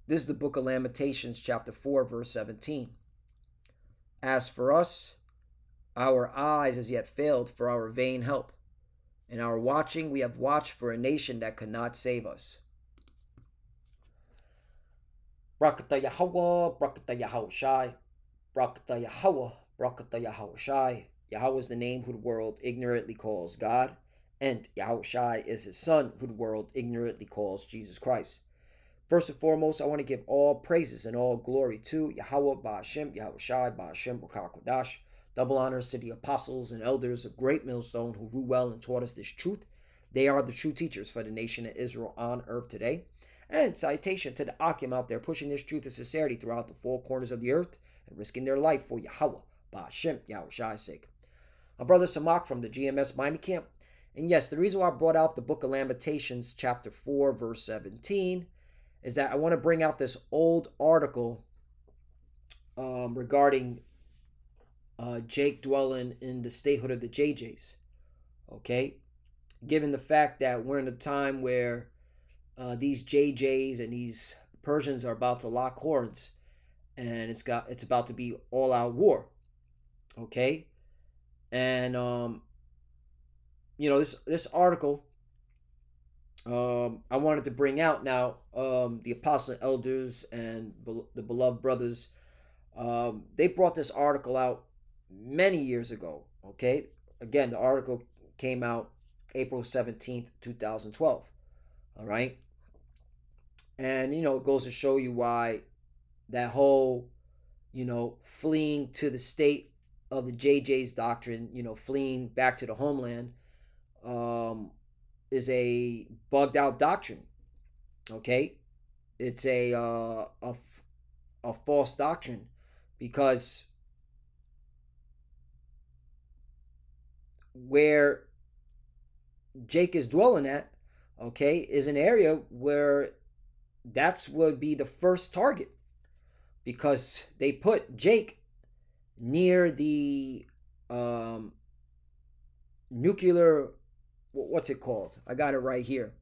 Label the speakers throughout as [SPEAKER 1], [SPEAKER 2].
[SPEAKER 1] This is the book of Lamentations, chapter 4, verse 17. As for us, our eyes as yet failed for our vain help. In our watching, we have watched for a nation that could not save us. Brakata Yahweh, Brakata Yahushai, Brakata Yahweh, Brakata Yahushai. Yahweh is the name who the world ignorantly calls God, and Yahushai is his son who the world ignorantly calls Jesus Christ. First and foremost, I want to give all praises and all glory to Yahweh Ba'ashem, Yahushai Ba'ashem Kodash. Double honors to the apostles and elders of Great Millstone who grew well and taught us this truth. They are the true teachers for the nation of Israel on earth today. And citation to the Akim out there pushing this truth and sincerity throughout the four corners of the earth and risking their life for Yahweh Ba'ashem, Yahushai's sake. My brother Samak from the GMS Miami camp. And yes, the reason why I brought out the book of Lamentations, chapter 4, verse 17, is that I want to bring out this old article regarding Jake dwelling in the statehood of the JJs. Okay, given the fact that we're in a time where these JJs and these Persians are about to lock horns, and it's about to be all-out war. Okay, and this article I wanted to bring out now. The apostle elders and the beloved brothers, they brought this article out many years ago. Okay, again, the article came out April 17th, 2012. All right, and it goes to show you why that whole fleeing to the state of the JJ's doctrine, fleeing back to the homeland, is a bugged out doctrine. Okay, it's a false doctrine, because where Jake is dwelling at, okay, is an area where that's would be the first target, because they put Jake near the nuclear, what's it called? I got it right here.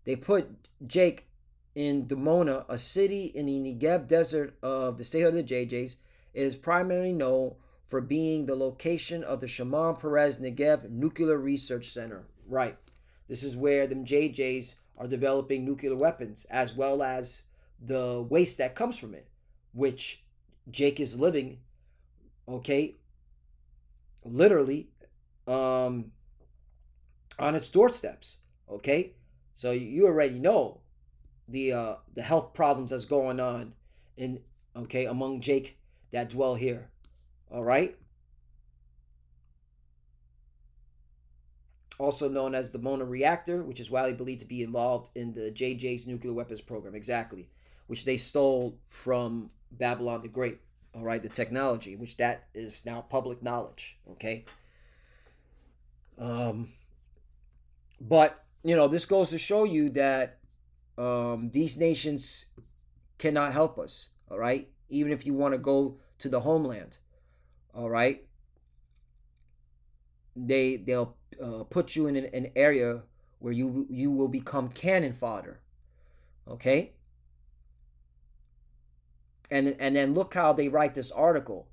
[SPEAKER 1] They put Jake in Dimona, a city in the Negev desert of the state of the JJs. It is primarily known for being the location of the Shimon Peres Negev Nuclear Research Center. Right. This is where the JJs are developing nuclear weapons, as well as the waste that comes from it, which Jake is living, okay, literally on its doorsteps. Okay, so you already know the health problems that's going on among Jake that dwell here. All right, also known as the Mona reactor, which is widely believed to be involved in the JJ's nuclear weapons program. Exactly, which they stole from Babylon the Great. All right, the technology, which that is now public knowledge. Okay. But this goes to show you that these nations cannot help us. All right, even if you want to go to the homeland. All right, they'll put you in an area where you will become cannon fodder. Okay, and then look how they write this article.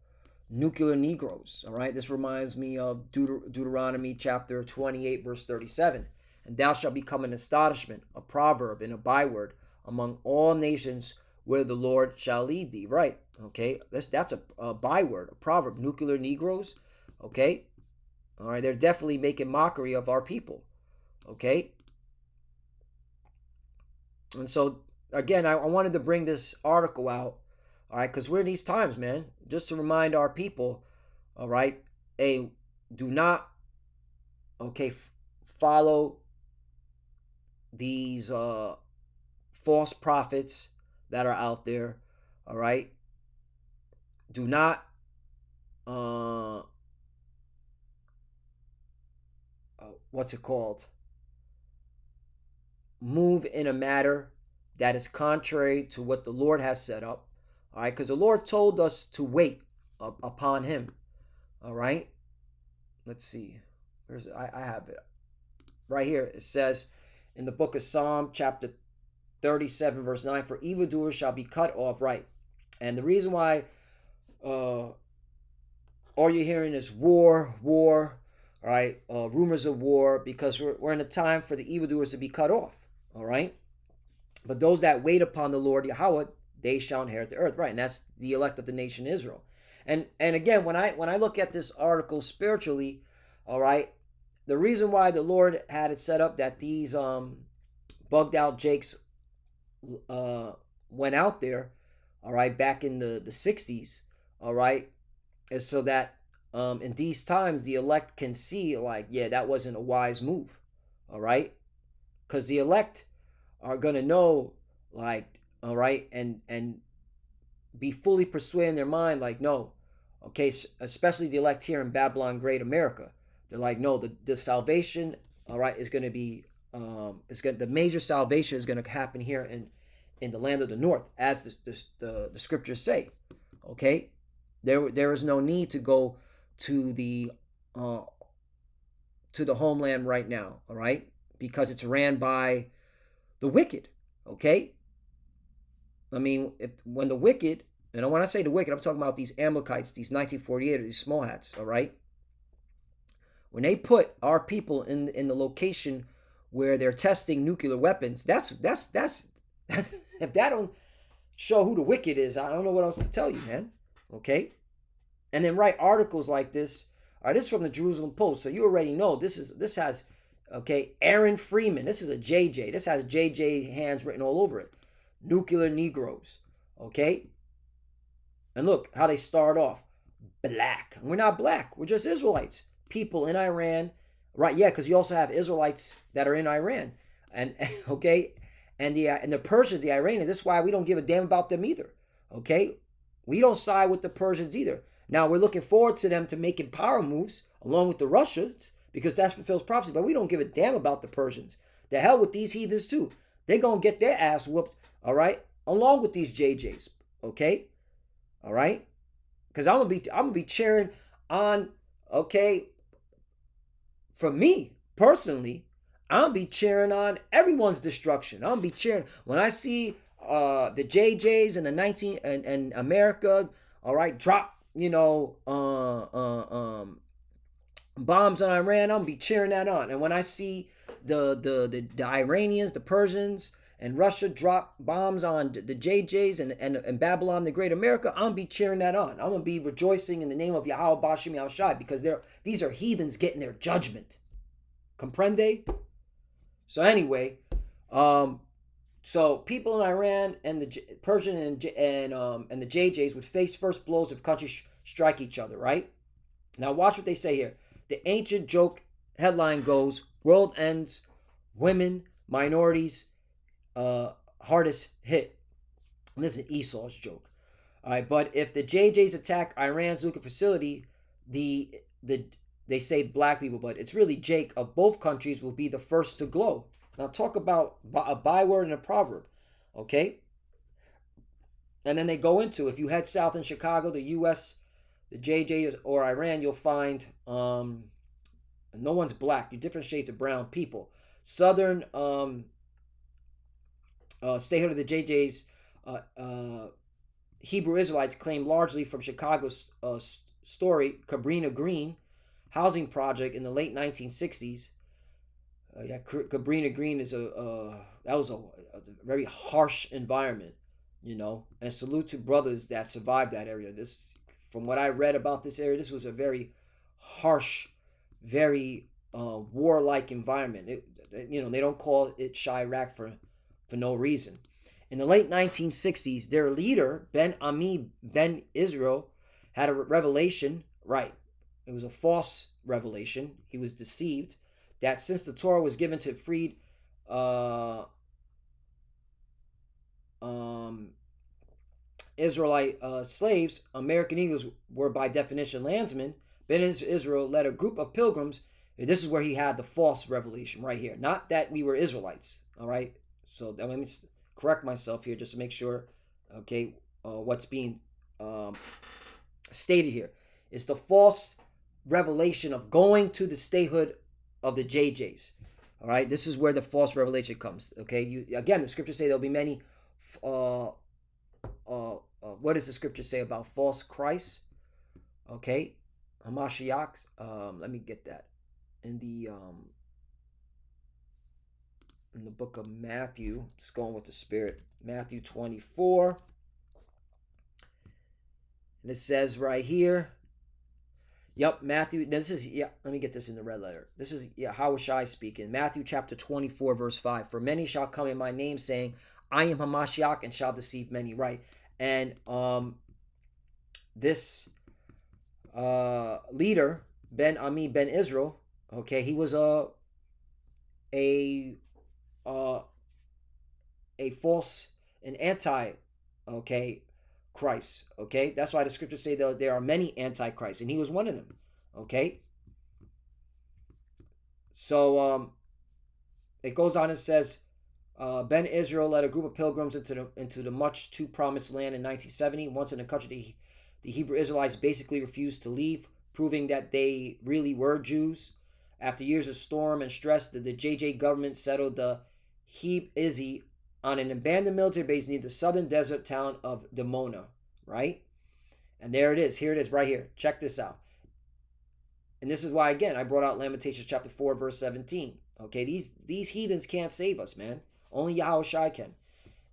[SPEAKER 1] Nuclear Negroes. All right, this reminds me of Deuteronomy chapter 28, verse 37. And thou shalt become an astonishment, a proverb, and a byword among all nations where the Lord shall lead thee. Right. Okay, that's a byword, a proverb. Nuclear Negroes. Okay. All right, they're definitely making mockery of our people. Okay. And so, again, I wanted to bring this article out. All right, because we're in these times, man. Just to remind our people, all right, hey, do not, follow these false prophets that are out there. All right, do not what's it called? Move in a matter that is contrary to what the Lord has set up. All right, because the Lord told us to wait upon Him. All right, let's see. I have it right here. It says in the book of Psalm, chapter 37 verse 9, for evildoers shall be cut off, right? And the reason why all you're hearing is war, all right, rumors of war, because we're in a time for the evildoers to be cut off, all right? But those that wait upon the Lord Yahweh, they shall inherit the earth, right? And that's the elect of the nation Israel. And again, when I look at this article spiritually, all right, the reason why the Lord had it set up that these bugged out Jakes went out there, all right, back in the 60s, all right, is so that in these times the elect can see, like, yeah, that wasn't a wise move, all right, because the elect are gonna know, like, all right, and be fully persuaded in their mind, like, no, okay, especially the elect here in Babylon Great America, they're like, no, the salvation, all right, is gonna be the major salvation is gonna happen here in the land of the north, as the scriptures say, okay. There is no need to go to the homeland right now, all right, because it's ran by the wicked, okay. I mean, when the wicked, and when I say the wicked, I'm talking about these Amalekites, these 1948, these small hats, all right. When they put our people in the location where they're testing nuclear weapons, that's if that don't show who the wicked is, I don't know what else to tell you, man. Okay, and then write articles like this. All right, this is from the Jerusalem Post, so you already know this has, okay, Aaron Freeman. This is a JJ. This has JJ hands written all over it. Nuclear Negroes. Okay, and look how they start off. Black. We're not black. We're just Israelites. People in Iran, right? Yeah, because you also have Israelites that are in Iran, and okay, and the Persians, the Iranians. That's why we don't give a damn about them either. Okay, we don't side with the Persians either. Now we're looking forward to them to making power moves along with the Russians, because that fulfills prophecy. But we don't give a damn about the Persians. The hell with these heathens too. They're gonna get their ass whooped, all right, along with these JJs. Okay, all right, because I'm gonna be cheering on. Okay, for me personally, I'll be cheering on everyone's destruction. I'll be cheering when I see the JJs and the 19 and America, all right, drop, bombs on Iran. I'll be cheering that on. And when I see the Iranians, the Persians, and Russia drop bombs on the JJs and Babylon the Great America, I'm gonna be cheering that on. I'm gonna be rejoicing in the name of Yahweh Bashim Yahushai, because these are heathens getting their judgment. Comprende? So anyway, so people in Iran and the Persian and the JJs would face first blows if countries strike each other, right? Now watch what they say here. The ancient joke headline goes, "World ends, women, minorities, hardest hit." And this is Esau's joke. All right, but if the JJs attack Iran's nuclear facility, they say black people, but it's really Jake of both countries will be the first to glow. Now talk about a byword and a proverb, okay? And then they go into, if you head south in Chicago, the U.S., the JJ or Iran, you'll find no one's black. You different shades of brown people. Southern statehood of the JJs, Hebrew Israelites claim largely from Chicago's story, Cabrini Green housing project in the late 1960s. Yeah, Cabrini Green is that was a very harsh environment, and salute to brothers that survived that area. This, from what I read about this area, this was a very harsh, very warlike environment. They don't call it Chirac for no reason. In the late 1960s, their leader, Ben Ami Ben Israel, had a revelation, right? It was a false revelation. He was deceived that since the Torah was given to freed Israelite slaves, American Eagles were by definition landsmen. Ben Israel led a group of pilgrims. This is where he had the false revelation right here. Not that we were Israelites, all right? So let me correct myself here just to make sure, okay, what's being stated here. It's the false revelation of going to the statehood of the JJs. All right, this is where the false revelation comes. Okay, again, the scriptures say there'll be many. What does the scripture say about false Christ? Okay, Hamashiach. Let me get that in the book of Matthew. Just going with the Spirit. Matthew 24, and it says right here. Yep, Matthew. This is, yeah. Let me get this in the red letter. This is, yeah, Hawashai speaking. Matthew chapter 24, verse 5. For many shall come in my name, saying, I am Hamashiach, and shall deceive many. Right, and this leader Ben Ami Ben Israel. Okay, he was a false, an anti, okay, Christ. Okay, that's why the scriptures say that there are many antichrists, and he was one of them. Okay, so it goes on and says, Ben Israel led a group of pilgrims into the much too promised land in 1970. Once in the country, the Hebrew Israelites basically refused to leave, proving that they really were Jews. After years of storm and stress, the JJ government settled the Heb Izzy on an abandoned military base near the southern desert town of Dimona, right? And there it is. Here it is right here. Check this out. And this is why, again, I brought out Lamentations chapter 4, verse 17. Okay, these heathens can't save us, man. Only Yahushua can.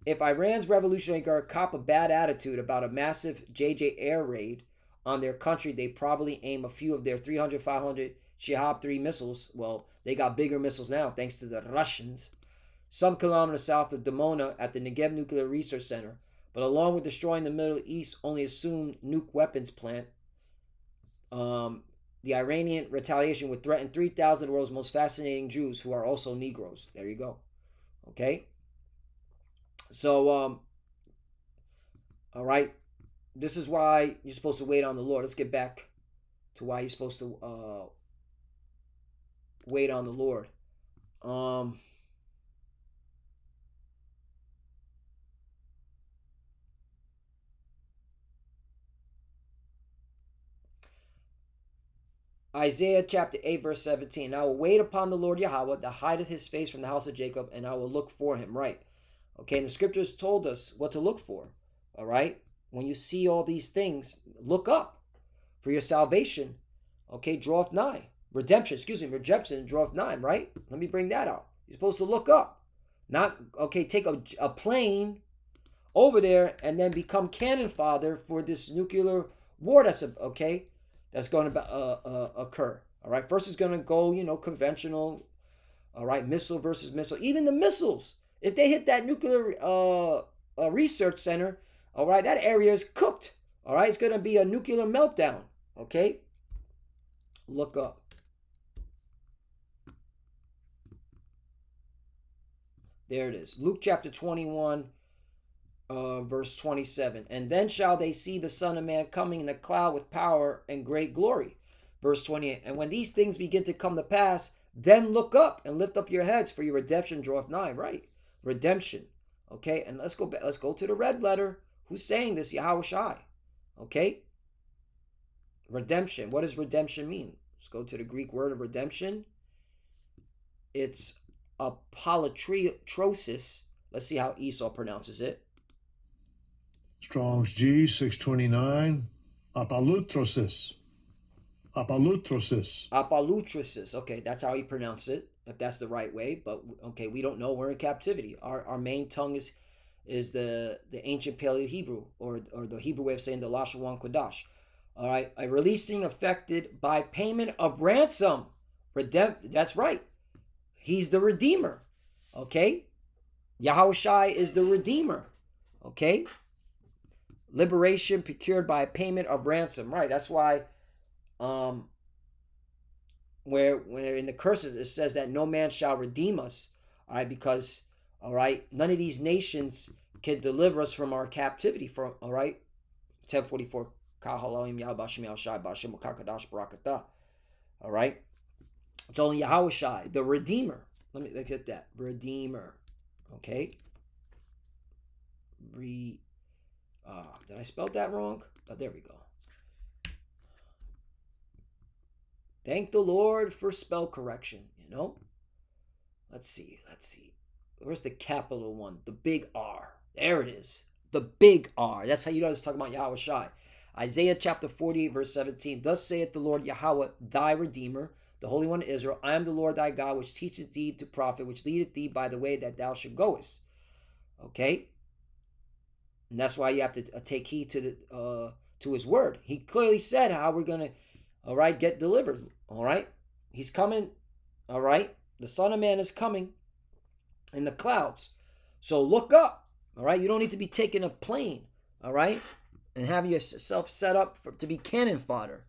[SPEAKER 1] If Iran's revolutionary guard cop a bad attitude about a massive JJ air raid on their country, they probably aim a few of their 300, 500 Shihab 3 missiles. Well, they got bigger missiles now, thanks to the Russians. Some kilometers south of Dimona at the Negev Nuclear Research Center. But along with destroying the Middle East only assumed nuke weapons plant, the Iranian retaliation would threaten 3,000 of the world's most fascinating Jews who are also Negroes. There you go. Okay? So, all right. This is why you're supposed to wait on the Lord. Let's get back to why you're supposed to wait on the Lord. Isaiah chapter 8, verse 17. I will wait upon the Lord Yahweh that hideth his face from the house of Jacob, and I will look for him. Right. Okay, and the scriptures told us what to look for. All right. When you see all these things, look up for your salvation. Okay, draweth nigh. Redemption draweth nigh, right? Let me bring that out. You're supposed to look up. Not, okay, take a plane over there and then become cannon fodder for this nuclear war that's going to occur. All right, first it's going to go, conventional. All right, missile versus missile. Even the missiles, if they hit that nuclear research center, all right, that area is cooked. All right, it's going to be a nuclear meltdown. Okay, look up. There it is. Luke chapter 21, verse 27. And then shall they see the Son of Man coming in the cloud with power and great glory. Verse 28. And when these things begin to come to pass, then look up and lift up your heads, for your redemption draweth nigh. Right? Redemption. Okay, and let's go back. Let's go to the red letter. Who's saying this? Yahushai. Okay? Redemption. What does redemption mean? Let's go to the Greek word of redemption. It's apolutrosis. Let's see how Esau pronounces it.
[SPEAKER 2] Strong's G 629. Apolutrosis. Apolutrosis.
[SPEAKER 1] Apolutrosis. Okay, that's how he pronounced it, if that's the right way. But okay, we don't know. We're in captivity. Our main tongue is the ancient Paleo Hebrew, or the Hebrew way of saying the Lashawan Kodash. All right, a releasing effected by payment of ransom. That's right. He's the Redeemer. Okay, Yahushai is the Redeemer. Okay, liberation procured by payment of ransom. Right. That's why. Where in the curses it says that no man shall redeem us, all right, because, all right, none of these nations can deliver us from our captivity. From, all right, 1044. All right, it's only Yahushai, the Redeemer. Let me get that, Redeemer. Okay. Did I spell that wrong? Oh, there we go. Thank the Lord for spell correction, Let's see. Let's see. Where's the capital one? The big R. There it is. The big R. That's how you know it's talking about Yahweh Shai. Isaiah chapter 48, verse 17. Thus saith the Lord Yahweh, thy Redeemer, the Holy One of Israel. I am the Lord thy God, which teacheth thee to profit, which leadeth thee by the way that thou should goest. Okay? And that's why you have to take heed to his word. He clearly said how we're going to, all right, get delivered. All right? He's coming. All right? The Son of Man is coming in the clouds. So look up. All right? You don't need to be taking a plane. All right? And have yourself set up to be cannon fodder.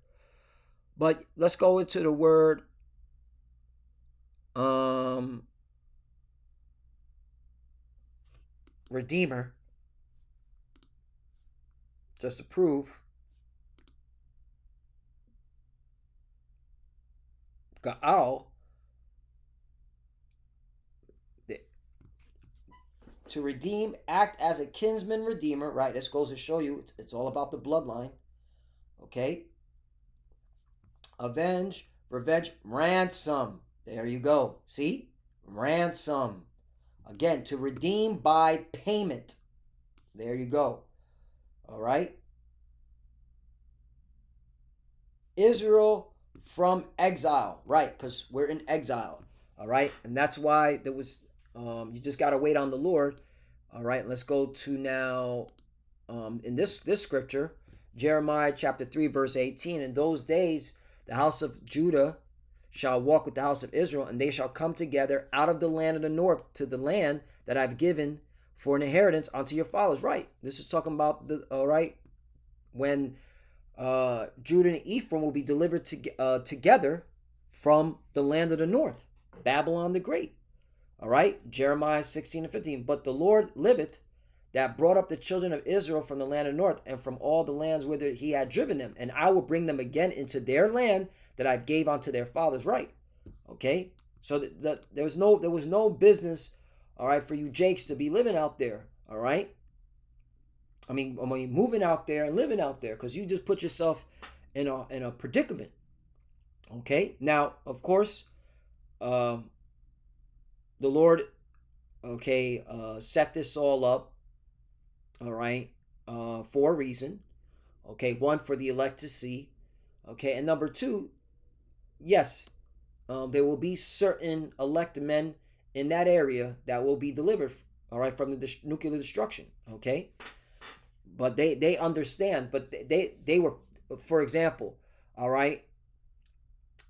[SPEAKER 1] But let's go into the word Redeemer, just to prove. Ga'al, to redeem, act as a kinsman redeemer, right? This goes to show you it's all about the bloodline, okay? Avenge, revenge, ransom. There you go. See? Ransom. Again, to redeem by payment. There you go. All right? Israel from exile, right? Because we're in exile, all right? And that's why there was, you just got to wait on the Lord, all right? Let's go to now, in this scripture, Jeremiah chapter 3, verse 18. In those days, the house of Judah shall walk with the house of Israel, and they shall come together out of the land of the north to the land that I've given for an inheritance unto your fathers. Right. This is talking about the, all right, when Judah and Ephraim will be delivered together from the land of the north, Babylon the Great. All right, Jeremiah 16 and 15. But the Lord liveth, that brought up the children of Israel from the land of the north and from all the lands whither he had driven them, and I will bring them again into their land that I gave unto their fathers. Right. Okay. So there was no business, all right, for you Jakes to be living out there. All right. I mean, moving out there and living out there, because you just put yourself in a predicament. Okay. Now, of course, the Lord, okay, set this all up. All right, for a reason. Okay, one, for the elect to see. Okay, and number two, yes, there will be certain elect men in that area that will be delivered. All right, from the nuclear destruction. Okay, but they understand. But they were, for example, all right,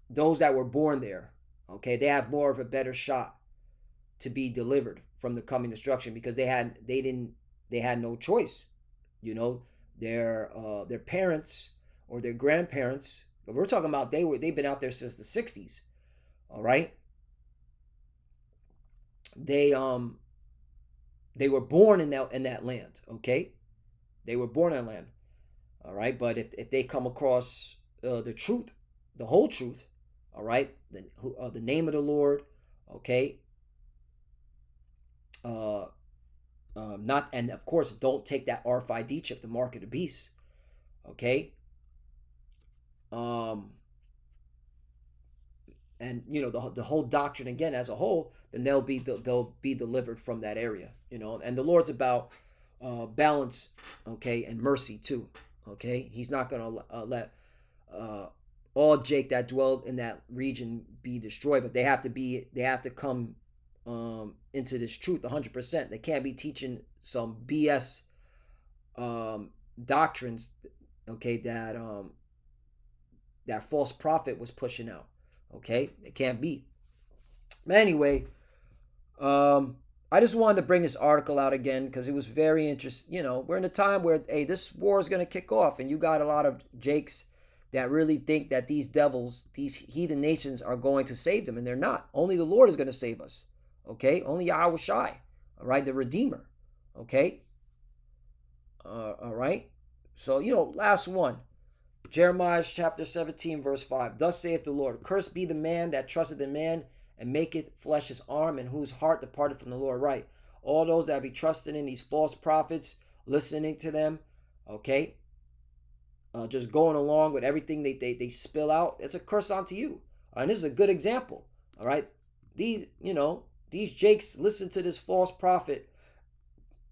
[SPEAKER 1] those that were born there. Okay, they have more of a better shot to be delivered from the coming destruction, because they had no choice. You know, their parents or their grandparents. We're talking about they've been out there since the 60s. All right, they were born in that land. Okay, they were born in that land. All right, but if they come across the truth, the whole truth, all right, the name of the Lord, okay, not, and of course, don't take that RFID chip, the mark of the beast, okay, and you know the whole doctrine again as a whole, then they'll be delivered from that area, you know. And the Lord's about balance, okay, and mercy too, okay. He's not gonna let all Jake that dwelled in that region be destroyed, but they have to come into this truth 100%. They can't be teaching some BS doctrines, okay, that false prophet was pushing out. Okay, it can't be. But anyway, I just wanted to bring this article out again because it was very interesting. You know, we're in a time where, hey, this war is going to kick off, and you got a lot of Jakes that really think that these devils, these heathen nations, are going to save them, and they're not. Only the Lord is going to save us. Okay, only Yahweh Shai, all right, the Redeemer. Okay, all right. So last one. Jeremiah chapter 17, verse 5. Thus saith the Lord, cursed be the man that trusteth in man, and maketh flesh his arm, and whose heart departed from the Lord. Right. All those that be trusting in these false prophets, listening to them, okay, just going along with everything they spill out, it's a curse unto you. And this is a good example. All right. These, These jakes listen to this false prophet,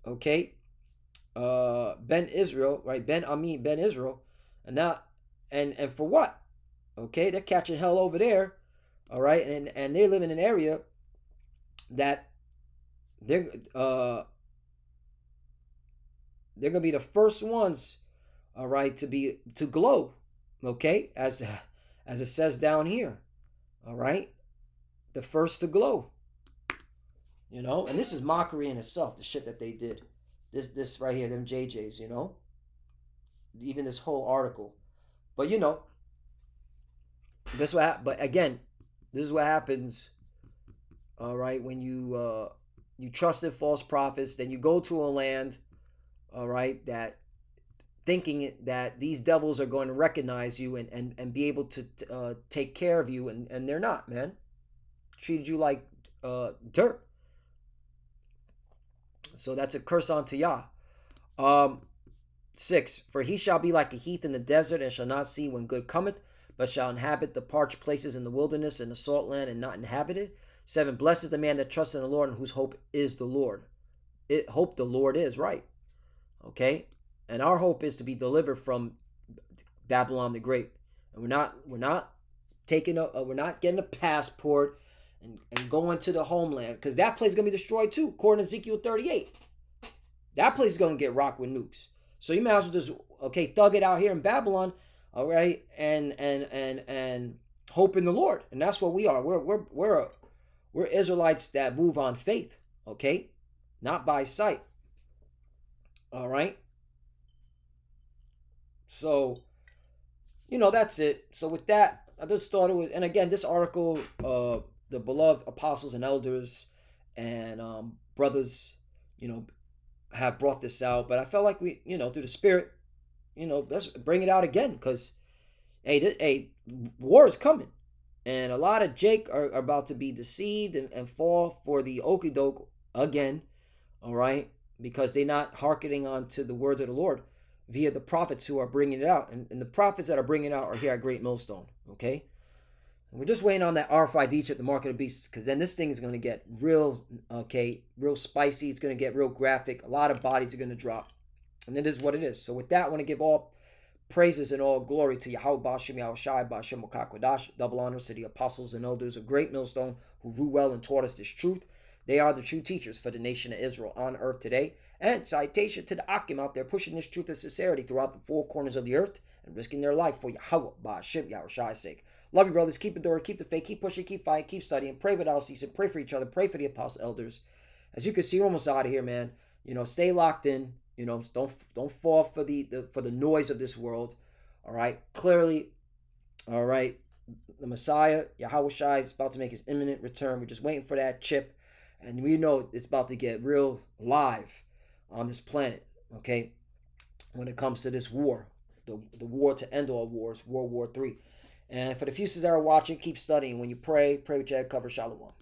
[SPEAKER 1] okay? Ben Israel, right? Ben Israel, and not and for what? Okay, they're catching hell over there, all right, and they live in an area that they're uh they're gonna be the first ones, all right, to glow, okay, as it says down here, all right, the first to glow, and this is mockery in itself, the shit that they did, this right here, them JJs, even this whole article, but this what, but again, this is what happens, all right, when you trusted false prophets, then you go to a land, all right, that thinking that these devils are going to recognize you and be able to take care of you, and they're not, man. Treated you like dirt. So that's a curse unto Yah. Um, 6. For he shall be like a heath in the desert, and shall not see when good cometh, but shall inhabit the parched places in the wilderness and the salt land, and not inhabited. 7. Blessed is the man that trusts in the Lord, and whose hope is the Lord. Hope the Lord is, right. Okay? And our hope is to be delivered from Babylon the Great. And we're not we're not getting a passport and going to the homeland, because that place is gonna be destroyed too, according to Ezekiel 38. That place is gonna get rocked with nukes. So you might as well just thug it out here in Babylon, all right, and hope in the Lord, and that's what we are. We're Israelites that move on faith, okay, not by sight. All right. So that's it. So with that, I just thought it was, and again, this article, the beloved apostles and elders and brothers, you know, have brought this out. But I felt like we, through the spirit, let's bring it out again, because hey, war is coming, and a lot of Jake are about to be deceived and fall for the okie doke again. All right, because they're not hearkening on to the words of the Lord via the prophets who are bringing it out. And the prophets that are bringing it out are here at Great Millstone, okay? And we're just waiting on that RFID chip, the mark of the beast, because then this thing is going to get real, real spicy. It's going to get real graphic. A lot of bodies are going to drop. And it is what it is. So with that, I want to give all praises and all glory to Yahweh Bashim Yahushai Bashim Okakodash. Double honors to the apostles and elders of Great Millstone who grew well and taught us this truth. They are the true teachers for the nation of Israel on earth today. And citation to the Akim out there pushing this truth and sincerity throughout the four corners of the earth and risking their life for Yahweh Bashim Yahushai's sake. Love you, brothers. Keep the door, keep the faith, keep pushing, keep fighting, keep studying. Pray without ceasing. Pray for each other. Pray for the apostle elders. As you can see, we're almost out of here, man. Stay locked in. Don't fall for the noise of this world. All right. Clearly, all right, the Messiah, Yahweh Shai, is about to make his imminent return. We're just waiting for that chip, and we know it's about to get real live on this planet, okay, when it comes to this war, the war to end all wars, World War III. And for the futures that are watching, keep studying. When you pray with your head covered. Shalom.